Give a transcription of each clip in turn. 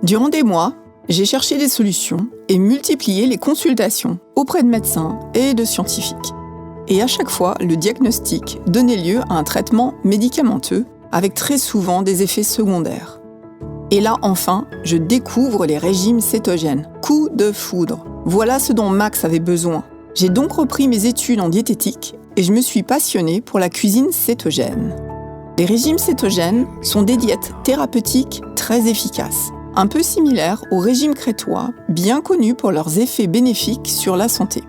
Durant des mois, j'ai cherché des solutions et multiplié les consultations auprès de médecins et de scientifiques. Et à chaque fois, le diagnostic donnait lieu à un traitement médicamenteux avec très souvent des effets secondaires. Et là, enfin, je découvre les régimes cétogènes. Coup de foudre. Voilà ce dont Max avait besoin. J'ai donc repris mes études en diététique et je me suis passionnée pour la cuisine cétogène. Les régimes cétogènes sont des diètes thérapeutiques très efficaces, un peu similaires au régime crétois, bien connus pour leurs effets bénéfiques sur la santé.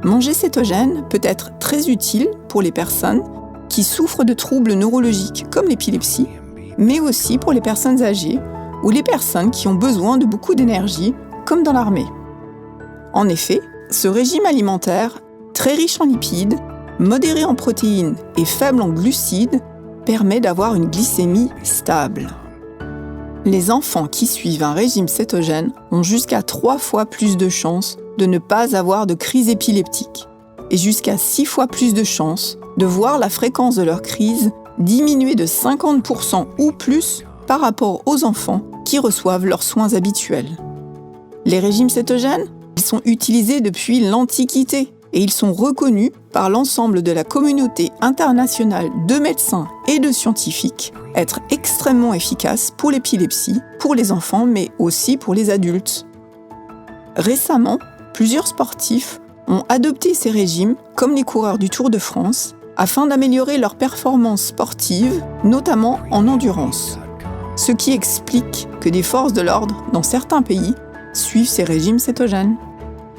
Manger cétogène peut être très utile pour les personnes qui souffrent de troubles neurologiques comme l'épilepsie, mais aussi pour les personnes âgées ou les personnes qui ont besoin de beaucoup d'énergie, comme dans l'armée. En effet, ce régime alimentaire, très riche en lipides, modéré en protéines et faible en glucides, permet d'avoir une glycémie stable. Les enfants qui suivent un régime cétogène ont jusqu'à 3 fois plus de chances de ne pas avoir de crise épileptique et jusqu'à 6 fois plus de chances de voir la fréquence de leur crise diminuer de 50% ou plus par rapport aux enfants qui reçoivent leurs soins habituels. Les régimes cétogènes, ils sont utilisés depuis l'Antiquité et ils sont reconnus par l'ensemble de la communauté internationale de médecins et de scientifiques être extrêmement efficaces pour l'épilepsie, pour les enfants, mais aussi pour les adultes. Récemment, plusieurs sportifs ont adopté ces régimes, comme les coureurs du Tour de France, afin d'améliorer leurs performances sportives, notamment en endurance. Ce qui explique que des forces de l'ordre dans certains pays suivent ces régimes cétogènes.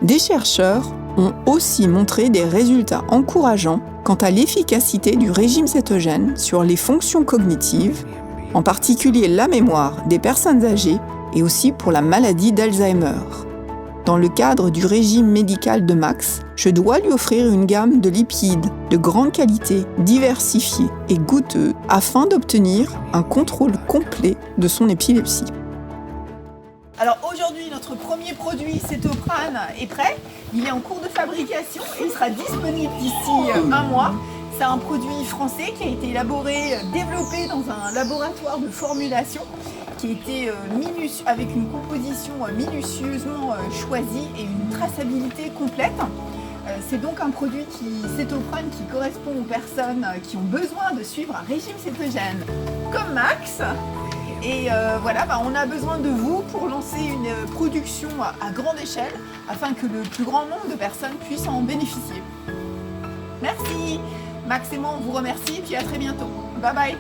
Des chercheurs ont aussi montré des résultats encourageants quant à l'efficacité du régime cétogène sur les fonctions cognitives, en particulier la mémoire des personnes âgées et aussi pour la maladie d'Alzheimer. Dans le cadre du régime médical de Max, je dois lui offrir une gamme de lipides de grande qualité, diversifiés et goûteux, afin d'obtenir un contrôle complet de son épilepsie. Alors aujourd'hui, notre premier produit Cétoprane est prêt. Il est en cours de fabrication et il sera disponible d'ici un mois. C'est un produit français qui a été élaboré, développé dans un laboratoire de formulation qui a été avec une composition minutieusement choisie et une traçabilité complète. C'est donc un produit Cétoprane qui correspond aux personnes qui ont besoin de suivre un régime cétogène comme Max. Et on a besoin de vous pour lancer une production à grande échelle afin que le plus grand nombre de personnes puissent en bénéficier. Merci. Max et moi, on vous remercie et puis à très bientôt. Bye bye.